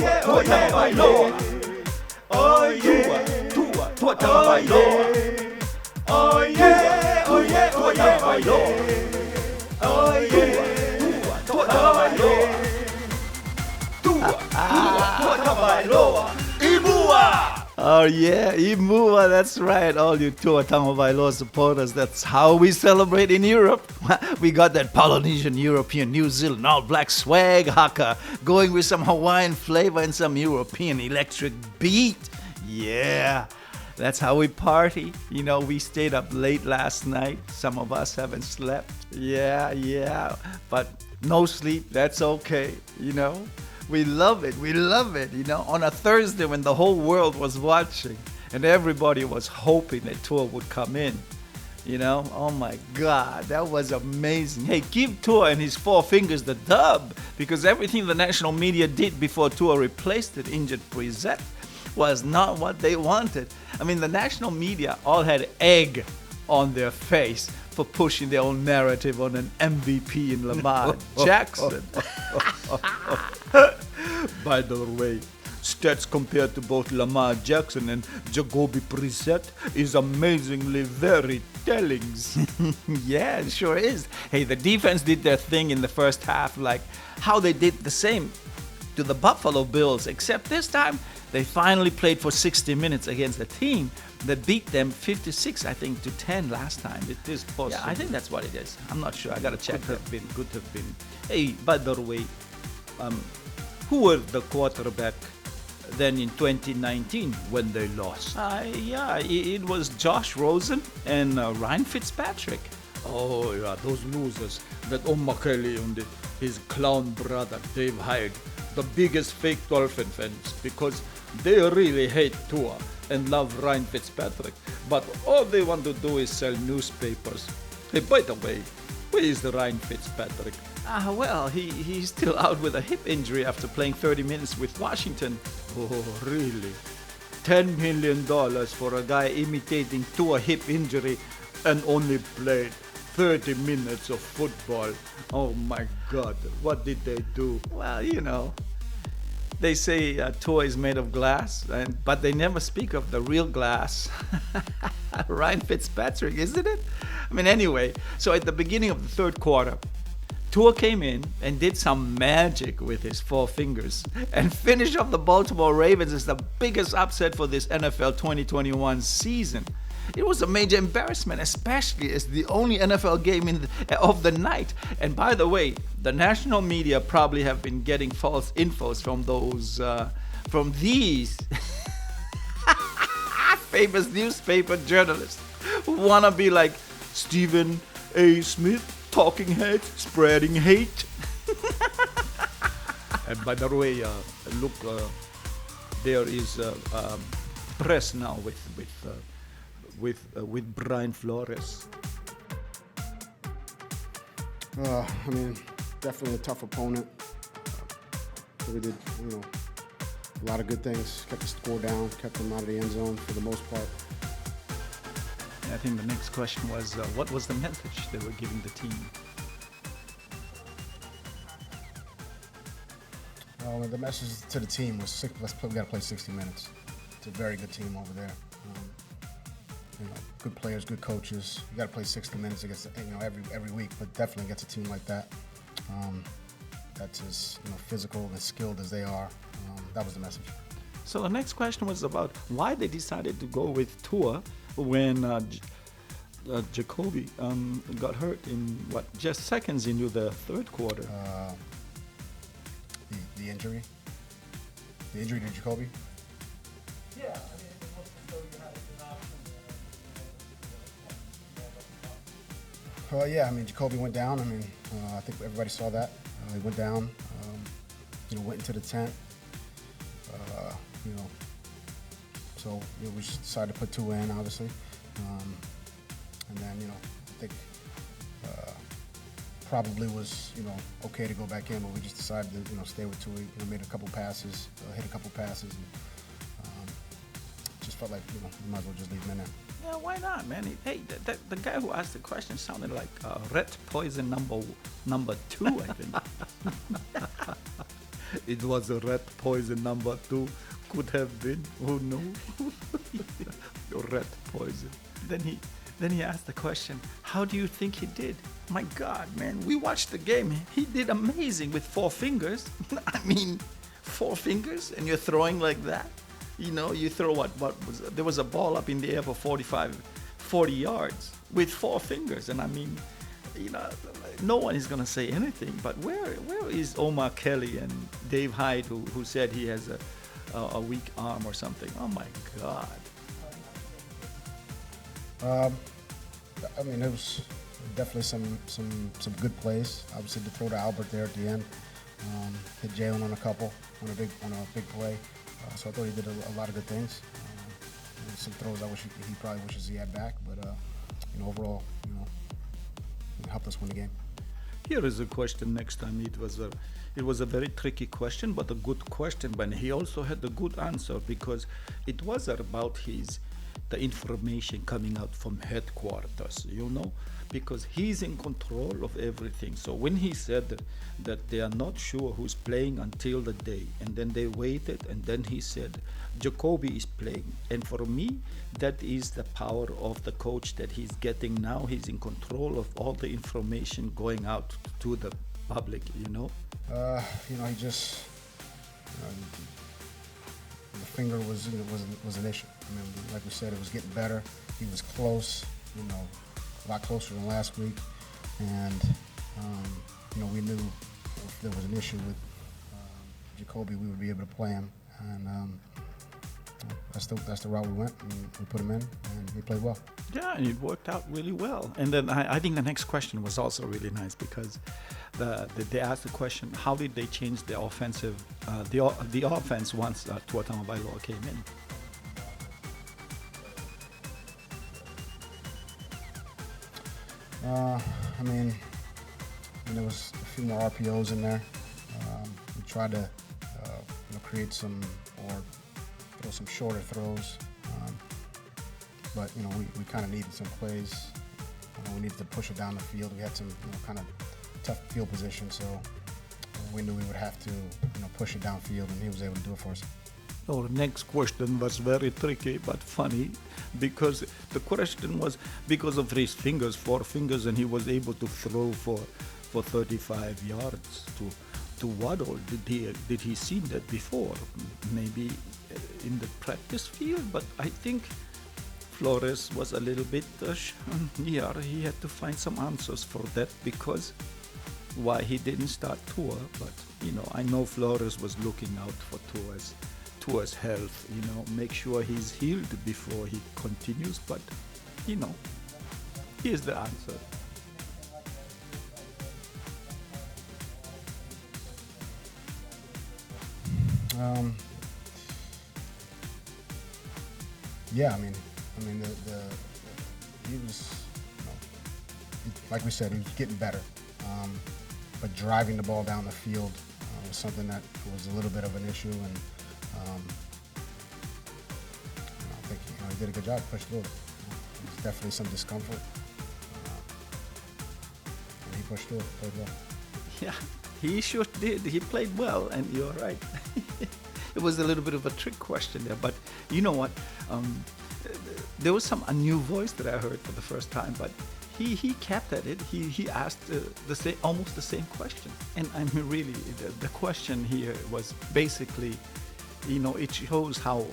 yeah, Tua Tagovailoa. Oh yeah, Tua Tagovailoa. Oh yeah, Tua Tagovailoa. Oh yeah, Tua Tagovailoa. Tua Tagovailoa. Imua. Oh yeah, Imua, that's right. All you Tua Tagovailoa supporters, that's how we celebrate in Europe. We got that Polynesian, European, New Zealand, all black swag haka, going with some Hawaiian flavor and some European electric beat. Yeah, that's how we party. You know, we stayed up late last night. Some of us haven't slept. Yeah, but no sleep, that's okay, you know. We love it, you know. On a Thursday when the whole world was watching and everybody was hoping that Tua would come in, you know. Oh my God, that was amazing. Hey, give Tua and his four fingers the dub, because everything the national media did before Tua replaced the injured Preset was not what they wanted. I mean, the national media all had egg on their face for pushing their own narrative on an MVP in Lamar Jackson. By the way, stats compared to both Lamar Jackson and Jacoby Brissett is amazingly very telling. Yeah, it sure is. Hey, the defense did their thing in the first half, like how they did the same to the Buffalo Bills, except this time they finally played for 60 minutes against a team that beat them 56, I think, to 10 last time. It is possible. Yeah, I think that's what it is. I'm not sure. I gotta check. Could have been. Hey, by the way, who were the quarterback then in 2019 when they lost? Yeah, it was Josh Rosen and Ryan Fitzpatrick. Oh yeah, those losers. That O'Malley and his clown brother Dave hired the biggest fake Dolphin fans because they really hate Tua and love Ryan Fitzpatrick. But all they want to do is sell newspapers. Hey, by the way, where is the Ryan Fitzpatrick? Well, he's still out with a hip injury after playing 30 minutes with Washington. Oh, really? $10 million for a guy imitating Tua hip injury and only played 30 minutes of football. Oh my God, what did they do? Well, you know, they say Tua is made of glass, but they never speak of the real glass. Ryan Fitzpatrick, isn't it? I mean, anyway, so at the beginning of the third quarter, Tua came in and did some magic with his four fingers and finished off the Baltimore Ravens as the biggest upset for this NFL 2021 season. It was a major embarrassment, especially as the only NFL game of the night. And by the way, the national media probably have been getting false infos from these famous newspaper journalists who want to be like Stephen A.Smith, talking head, spreading hate. And by the way, look, there is press now with Brian Flores. I mean, definitely a tough opponent. We did, a lot of good things. Kept the score down, kept them out of the end zone for the most part. I think the next question was, what was the message they were giving the team? Well, the message to the team was, we got to play 60 minutes. It's a very good team over there. Good players, good coaches. You got to play 60 minutes against, every week, but definitely against a team like that. That's as physical and skilled as they are. That was the message. So the next question was about why they decided to go with Tua when Jacoby got hurt in just seconds into the third quarter. The injury. The injury to Jacoby. Yeah, I mean, it wasn't as though you had an option. Yeah, I mean, Jacoby went down. I mean, I think everybody saw that. He went down, went into the tent. So we just decided to put Tua in, obviously. And then, I think probably was, okay to go back in, but we just decided to, stay with Tua. Made a couple passes, hit a couple passes, and just felt like, we might as well just leave him in there. Yeah, why not, man? Hey, the guy who asked the question sounded like Red Poison number 2, I think. it was a rat poison number 2. Could have been. Who knew? Rat poison. Then he asked the question, how do you think he did? My God, man, we watched the game. He did amazing with 4 fingers. I mean, 4 fingers and you're throwing like that? You know, you throw there was a ball up in the air for 40 yards with 4 fingers. And I mean, you know, no one is going to say anything. But where is Omar Kelly and Dave Hyde, who said he has a weak arm or something? Oh, my God. I mean, it was definitely some good plays. Obviously, the throw to Albert there at the end, hit Jalen on a big play. So I thought he did a lot of good things. Some throws I wish he probably wishes he had back, but you know, overall, you know, it helped us win the game. Here is a question next time. It was a very tricky question, but a good question. But he also had a good answer because it was about the information coming out from headquarters, you know, because he's in control of everything. So when he said that they are not sure who's playing until the day, and then they waited, and then he said Jacoby is playing, and for me that is the power of the coach that he's getting now. He's in control of all the information going out to the public, you know. You know, he just the finger was an issue. I mean, like we said, it was getting better. He was close, you know, a lot closer than last week. And, you know, we knew if there was an issue with Jacoby, we would be able to play him. And that's the route we went. And we put him in, and he played well. Yeah, and it worked out really well. And then I think the next question was also really nice because they asked the question, how did they change the offensive, the offense once Tua Tagovailoa came in? I mean, there was a few more RPOs in there. We tried to you know, create some or throw some shorter throws, but you know we kind of needed some plays. We needed to push it down the field. We had some kind of tough field position, so we knew we would have to push it downfield, and he was able to do it for us. Oh, the next question was very tricky but funny because the question was because of his fingers, 4 fingers, and he was able to throw for 35 yards to Waddle. Did he seen that before? Maybe in the practice field, but I think Flores was a little bit he had to find some answers for that because why he didn't start Tua. But you know, I know Flores was looking out for Tua's health, you know, make sure he's healed before he continues, but you know, here's the answer. Yeah, I mean, he was, like we said, he was getting better, but driving the ball down the field was something that was a little bit of an issue, and I think he did a good job, pushed through it. There's definitely some discomfort, and he pushed through it, played well. Yeah, he sure did. He played well, and you're right. It was a little bit of a trick question there, but you know what? There was a new voice that I heard for the first time, but he kept at it. He asked almost the same question, and I mean, really, the question here was basically, you know, it shows how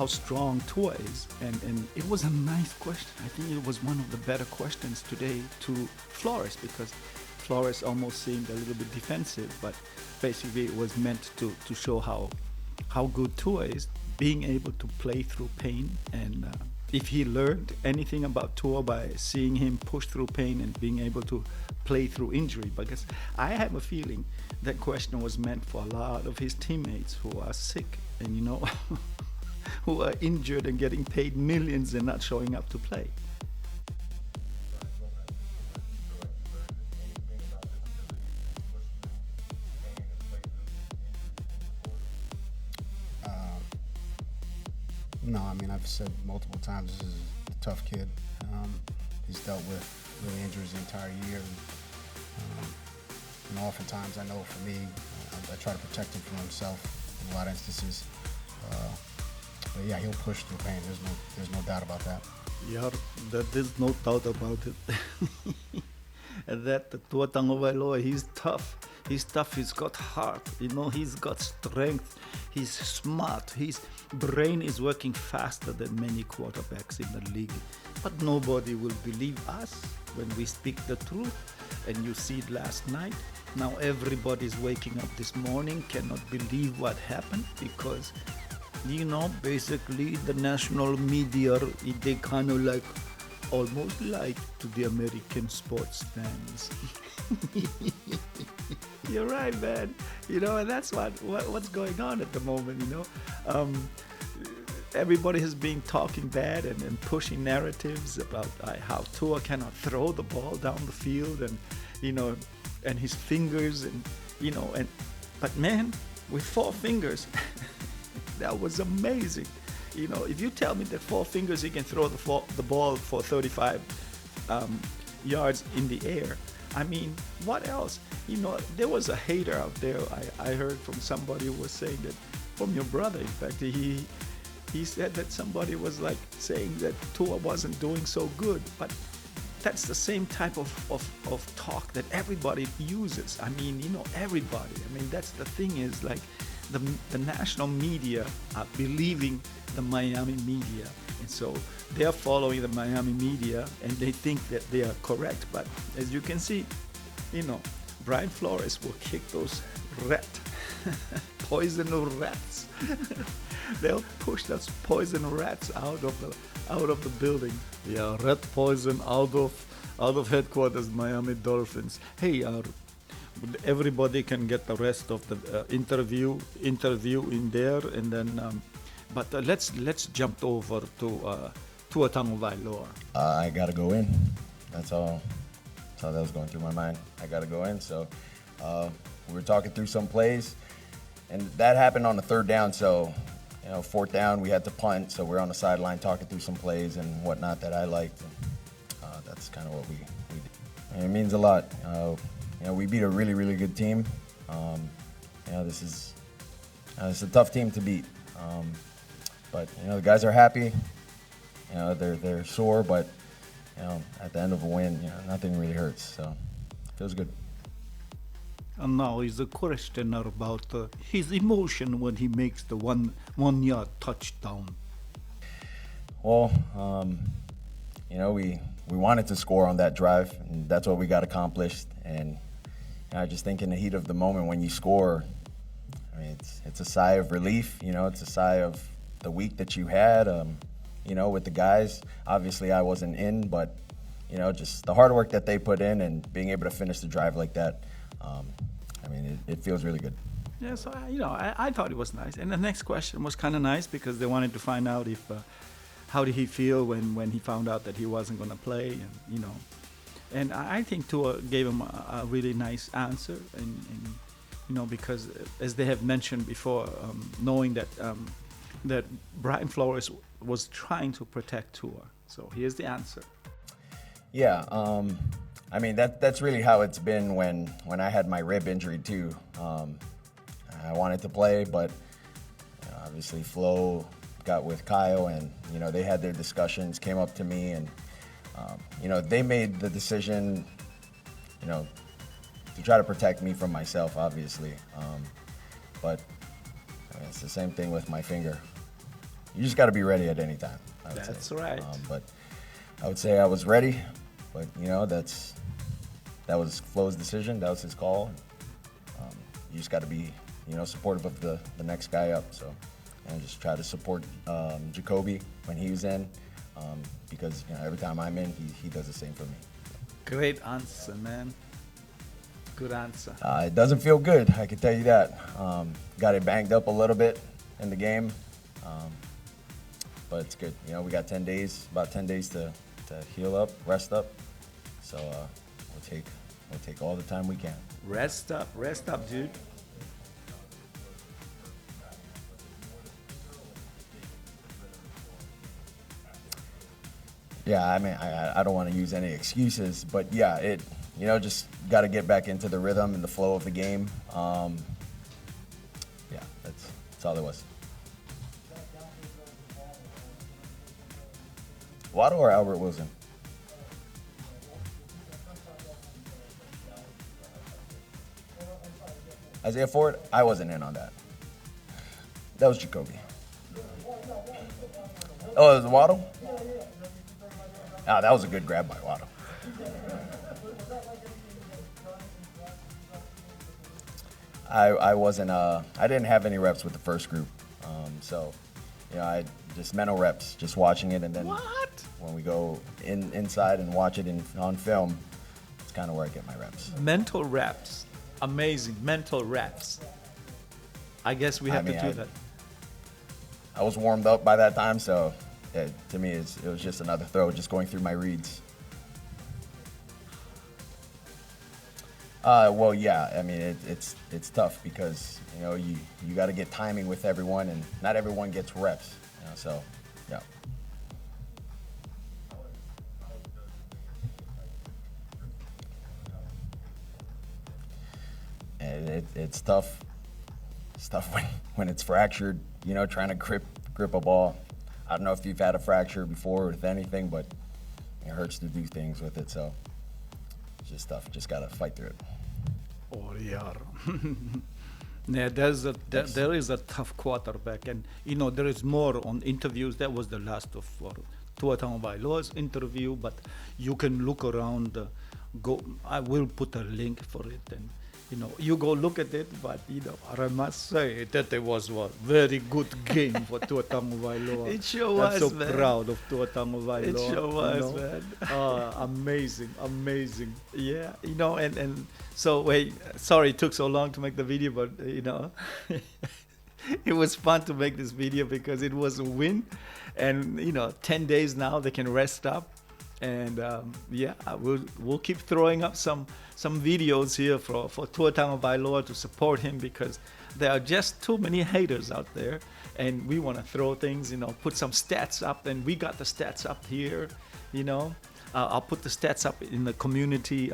strong Tua is, and it was a nice question. I think it was one of the better questions today to Flores because Flores almost seemed a little bit defensive, but basically it was meant to show how good Tua is, being able to play through pain. And if he learned anything about Tua by seeing him push through pain and being able to play through injury, because I have a feeling that question was meant for a lot of his teammates who are sick and, you know, who are injured and getting paid millions and not showing up to play. No, I mean, I've said multiple times, this is a tough kid. He's dealt with really injuries the entire year. And oftentimes, I know for me, I try to protect him from himself in a lot of instances. But yeah, he'll push through pain. There's no doubt about that. Yeah, there's no doubt about it. And that Tua Tagovailoa, he's tough. He's tough. He's got heart. He's got strength. He's smart. His brain is working faster than many quarterbacks in the league. But nobody will believe us when we speak the truth. And you see it last night. Now everybody's waking up this morning, cannot believe what happened because, basically the national media, they kind of like almost lied to the American sports fans. You're right, man. And that's what's going on at the moment. Everybody has been talking bad and pushing narratives about how Tua cannot throw the ball down the field and his fingers but man, with 4 fingers, that was amazing. If you tell me that 4 fingers he can throw the ball for 35 yards in the air, I mean, what else? There was a hater out there. I heard from somebody who was saying that, from your brother, in fact, he said that somebody was like saying that Tua wasn't doing so good, but that's the same type of talk that everybody uses. I mean, everybody. I mean, that's the thing is like the national media are believing the Miami media. And so they're following the Miami media and they think that they are correct. But as you can see, Brian Flores will kick those poison rats. They'll push those poison rats out of the building. Yeah, rat poison out of headquarters, Miami Dolphins. Hey, everybody can get the rest of the interview in there, and then. But let's jump over to Tua Tagovailoa. I gotta go in. That's all that was going through my mind. I gotta go in. So we were talking through some plays, and that happened on the 3rd down. So 4th down, we had to punt. So we're on the sideline talking through some plays and whatnot that I liked. And, that's kind of what we did. And it means a lot. We beat a really, really good team. This is a tough team to beat. But the guys are happy. They're sore, but at the end of a win, nothing really hurts. So it feels good. And now is a question about his emotion when he makes the one-yard touchdown. Well, we wanted to score on that drive, and that's what we got accomplished. And I just think in the heat of the moment when you score, I mean, it's a sigh of relief. It's a sigh of the week that you had. With the guys. Obviously, I wasn't in, but just the hard work that they put in and being able to finish the drive like that. It feels really good. Yeah, so I thought it was nice. And the next question was kind of nice because they wanted to find out if how did he feel when he found out that he wasn't going to play, and I think Tua gave him a really nice answer, and because as they have mentioned before, knowing that that Brian Flores was trying to protect Tua. So here's the answer. Yeah, that's really how it's been when I had my rib injury too. I wanted to play, but obviously Flo got with Kyle, and they had their discussions, came up to me, and they made the decision, to try to protect me from myself, obviously. But it's the same thing with my finger. You just got to be ready at any time. That's right. But I would say I was ready, but that was Flo's decision. That was his call. You just got to be, supportive of the next guy up. So, just try to support Jacoby when he was in, because every time I'm in, he does the same for me. Great answer, man. Good answer. It doesn't feel good, I can tell you that. Got it banged up a little bit in the game, but it's good. We got about 10 days to heal up, rest up. So we'll take all the time we can. Rest up, dude. Yeah, I don't want to use any excuses, but yeah, just got to get back into the rhythm and the flow of the game. yeah, that's all there was. Waddle or Albert Wilson? Isaiah Ford? I wasn't in on that. That was Jacoby. Oh, it was Waddle? Ah, that was a good grab by Waddle. I wasn't, I didn't have any reps with the first group. So, I just mental reps, just watching it, and then when we go inside and watch it on film, it's kind of where I get my reps. Mental reps. Amazing. Mental reps. I guess we have to do that. I was warmed up by that time, so to me, it was just another throw, just going through my reads. Well, yeah. I mean, it's tough because you got to get timing with everyone, and not everyone gets reps. So, yeah. And it's tough. It's tough when it's fractured. Trying to grip a ball. I don't know if you've had a fracture before with anything, but it hurts to do things with it. So it's just tough. Just gotta fight through it. Oh yeah. Yeah, there is a tough quarterback, and there is more on interviews. That was the last of Tua Tagovailoa's interview, but you can look around. I will put a link for it, and you go look at it. But I must say that it was a very good game for Tua Tagovailoa. It sure was, I'm so man. proud of Tua Tagovailoa. It sure was, man. Amazing. Yeah, and so wait, sorry it took so long to make the video, but it was fun to make this video because it was a win, and 10 days now they can rest up, and we'll keep throwing up some videos here for Tua Tagovailoa to support him, because there are just too many haters out there, and we want to throw things, put some stats up, and we got the stats up here, I'll put the stats up in the community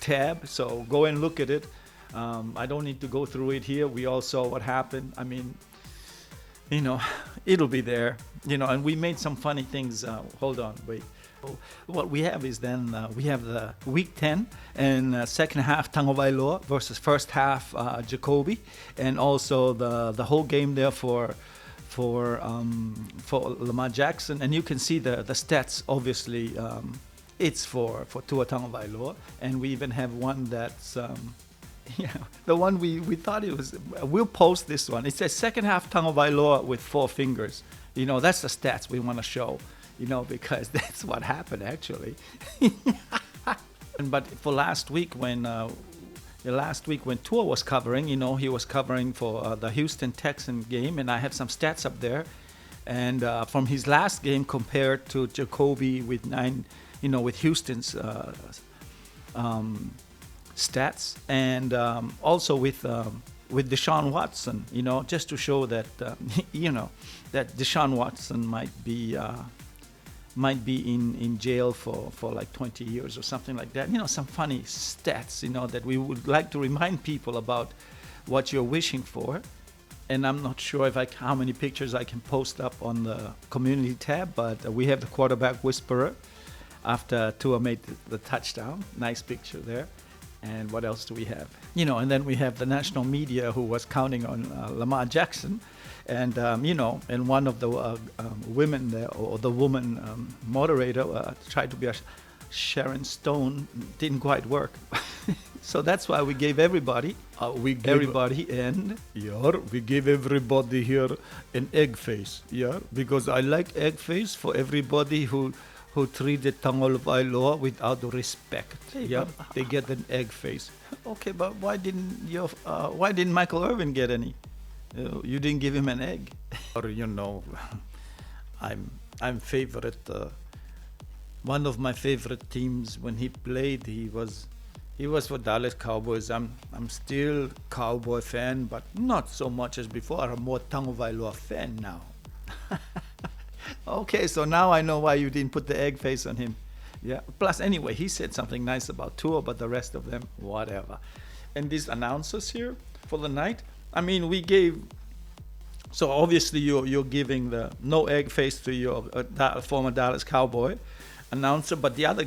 tab, so go and look at it. I don't need to go through it here. We all saw what happened. I mean, it'll be there, and we made some funny things. Hold on, wait. What we have is then we have the week 10 and second half Tagovailoa versus first half Jacoby, and also the whole game there for Lamar Jackson, and you can see the stats. Obviously, it's for Tua Tagovailoa, and we even have one that's the one we thought it was. We'll post this one. It says second half Tagovailoa with 4 fingers. That's the stats we want to show. Because that's what happened actually. But for last week when Tua was covering, he was covering for the Houston Texan game, and I have some stats up there, and from his last game compared to Jacoby with 9, with Houston's stats, and also with Deshaun Watson, just to show that that Deshaun Watson might be in jail for like 20 years or something like that. Some funny stats, that we would like to remind people about what you're wishing for. And I'm not sure how many pictures I can post up on the community tab, but we have the quarterback whisperer after Tua made the touchdown. Nice picture there. And what else do we have? And then we have the national media who was counting on Lamar Jackson. And, and one of the women there, or the woman moderator, tried to be a Sharon Stone, didn't quite work. So that's why we gave everybody, we gave everybody here an egg face, because I like egg face for everybody who treated Tagovailoa without respect. They get an egg face. Okay, but why didn't Michael Irvin get any? You didn't give him an egg. Or I'm favorite. One of my favorite teams when he played, he was for Dallas Cowboys. I'm still Cowboy fan, but not so much as before. I'm more Tagovailoa fan now. Okay, so now I know why you didn't put the egg face on him. Yeah. Plus, anyway, he said something nice about Tua, but the rest of them, whatever. And these announcers here for the night, I mean, we gave. So obviously you're giving the no egg face to your former Dallas Cowboy announcer, but the other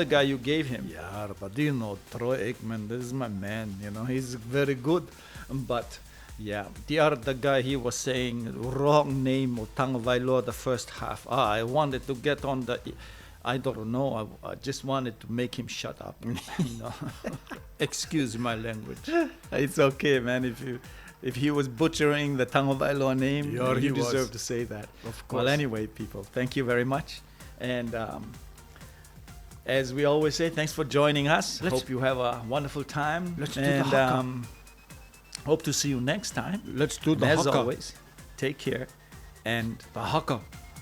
guy you gave him. Yeah, but you know, Troy Aikman, this is my man. You know, he's very good. But yeah, the other guy, he was saying wrong name of Tagovailoa the first half. I wanted to get on the. I don't know. I just wanted to make him shut up. You know, excuse my language. It's okay, man. If he was butchering the Tagovailoa name, Yeah, you he was. deserve to say that. Of course. Well, anyway, people, thank you very much. And as we always say, thanks for joining us. Hope you have a wonderful time. Let's do the and haka. hope to see you next time. Let's do the And as haka. always, take care and The haka.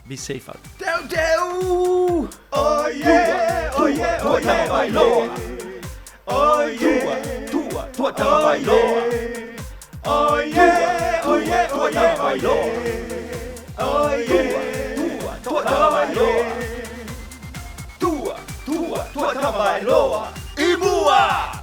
be safe out. Down, down. Oh yeah, oh yeah, oh yeah, Tagovailoa. Oh yeah, Tua Tagovailoa. Oh yeah, oh yeah, oh yeah, Tagovailoa. Oh yeah, Tua Tagovailoa. Tua Tagovailoa. Imua.